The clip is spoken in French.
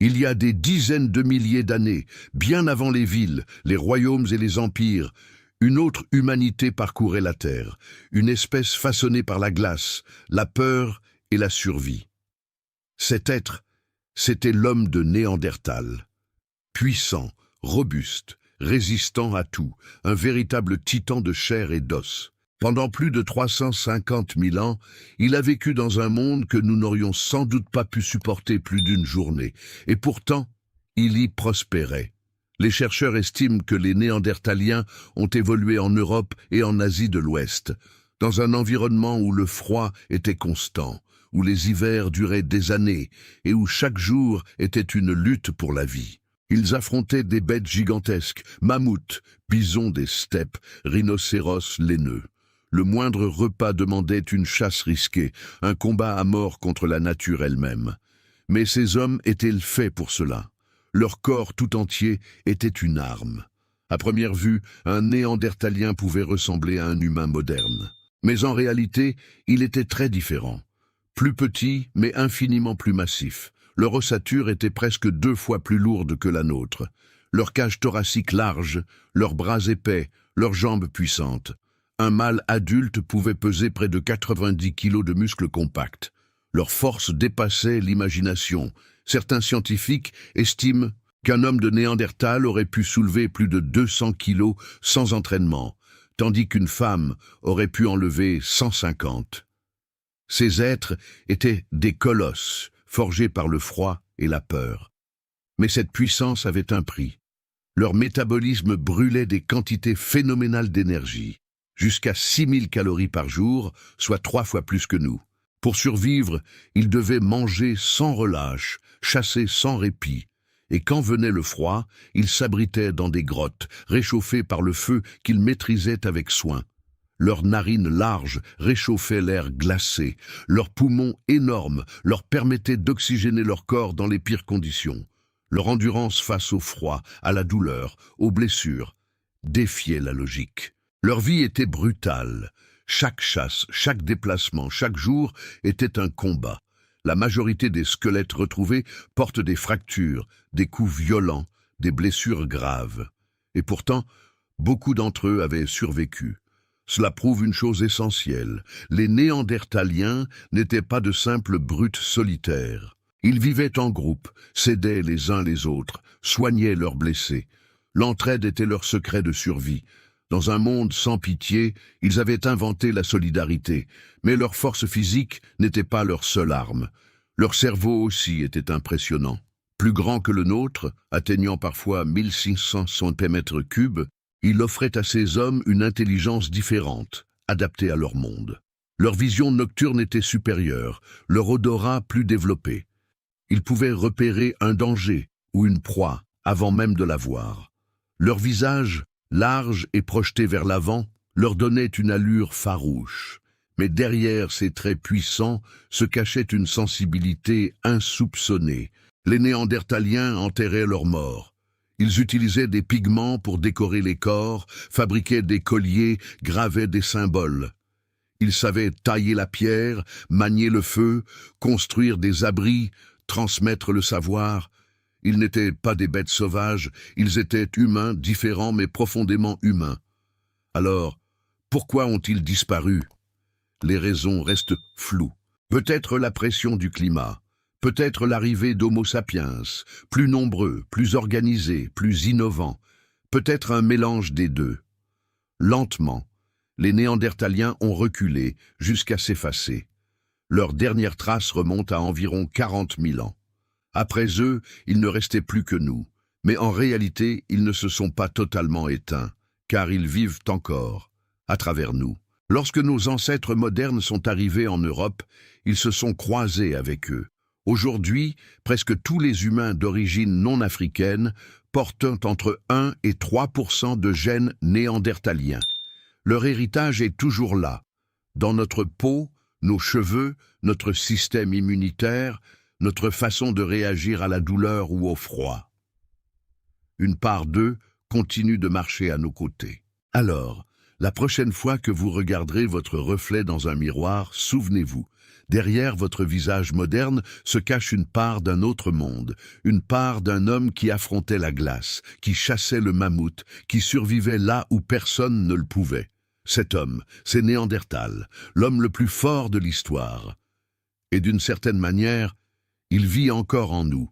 Il y a des dizaines de milliers d'années, bien avant les villes, les royaumes et les empires, une autre humanité parcourait la Terre, une espèce façonnée par la glace, la peur et la survie. Cet être, c'était l'homme de Néandertal. Puissant, robuste, résistant à tout, un véritable titan de chair et d'os. Pendant plus de 350 000 ans, il a vécu dans un monde que nous n'aurions sans doute pas pu supporter plus d'une journée, et pourtant, il y prospérait. Les chercheurs estiment que les Néandertaliens ont évolué en Europe et en Asie de l'Ouest, dans un environnement où le froid était constant, où les hivers duraient des années et où chaque jour était une lutte pour la vie. Ils affrontaient des bêtes gigantesques, mammouths, bisons des steppes, rhinocéros laineux. Le moindre repas demandait une chasse risquée, un combat à mort contre la nature elle-même. Mais ces hommes étaient faits pour cela. Leur corps tout entier était une arme. À première vue, un Néandertalien pouvait ressembler à un humain moderne. Mais en réalité, il était très différent. Plus petit, mais infiniment plus massif. Leur ossature était presque 2 fois plus lourde que la nôtre. Leur cage thoracique large, leurs bras épais, leurs jambes puissantes. Un mâle adulte pouvait peser près de 90 kilos de muscles compacts. Leur force dépassait l'imagination. Certains scientifiques estiment qu'un homme de Néandertal aurait pu soulever plus de 200 kilos sans entraînement, tandis qu'une femme aurait pu enlever 150. Ces êtres étaient des colosses, forgés par le froid et la peur. Mais cette puissance avait un prix. Leur métabolisme brûlait des quantités phénoménales d'énergie, jusqu'à 6000 calories par jour, soit 3 fois plus que nous. Pour survivre, ils devaient manger sans relâche, chasser sans répit. Et quand venait le froid, ils s'abritaient dans des grottes, réchauffés par le feu qu'ils maîtrisaient avec soin. Leurs narines larges réchauffaient l'air glacé. Leurs poumons énormes leur permettaient d'oxygéner leur corps dans les pires conditions. Leur endurance face au froid, à la douleur, aux blessures, défiait la logique. Leur vie était brutale. Chaque chasse, chaque déplacement, chaque jour était un combat. La majorité des squelettes retrouvés portent des fractures, des coups violents, des blessures graves. Et pourtant, beaucoup d'entre eux avaient survécu. Cela prouve une chose essentielle. Les Néandertaliens n'étaient pas de simples brutes solitaires. Ils vivaient en groupe, s'aidaient les uns les autres, soignaient leurs blessés. L'entraide était leur secret de survie. Dans un monde sans pitié, ils avaient inventé la solidarité, mais leur force physique n'était pas leur seule arme. Leur cerveau aussi était impressionnant. Plus grand que le nôtre, atteignant parfois 1600 cm3, il offrait à ces hommes une intelligence différente, adaptée à leur monde. Leur vision nocturne était supérieure, leur odorat plus développé. Ils pouvaient repérer un danger ou une proie avant même de la voir. Leur visage, large et projeté vers l'avant, leur donnait une allure farouche. Mais derrière ces traits puissants se cachait une sensibilité insoupçonnée. Les Néandertaliens enterraient leurs morts. Ils utilisaient des pigments pour décorer les corps, fabriquaient des colliers, gravaient des symboles. Ils savaient tailler la pierre, manier le feu, construire des abris, transmettre le savoir. Ils n'étaient pas des bêtes sauvages, ils étaient humains, différents mais profondément humains. Alors, pourquoi ont-ils disparu? Les raisons restent floues. Peut-être la pression du climat, peut-être l'arrivée d'Homo sapiens, plus nombreux, plus organisés, plus innovants, peut-être un mélange des deux. Lentement, les Néandertaliens ont reculé jusqu'à s'effacer. Leur dernière trace remonte à environ 40 000 ans. Après eux, il ne restait plus que nous. Mais en réalité, ils ne se sont pas totalement éteints, car ils vivent encore, à travers nous. Lorsque nos ancêtres modernes sont arrivés en Europe, ils se sont croisés avec eux. Aujourd'hui, presque tous les humains d'origine non africaine portent entre 1 et 3% de gènes néandertaliens. Leur héritage est toujours là, dans notre peau, nos cheveux, notre système immunitaire, notre façon de réagir à la douleur ou au froid. Une part d'eux continue de marcher à nos côtés. Alors, la prochaine fois que vous regarderez votre reflet dans un miroir, souvenez-vous, Derrière votre visage moderne se cache une part d'un autre monde, une part d'un homme qui affrontait la glace, qui chassait le mammouth, qui survivait là où personne ne le pouvait. Cet homme, c'est Néandertal, l'homme le plus fort de l'histoire. Et d'une certaine manière, il vit encore en nous.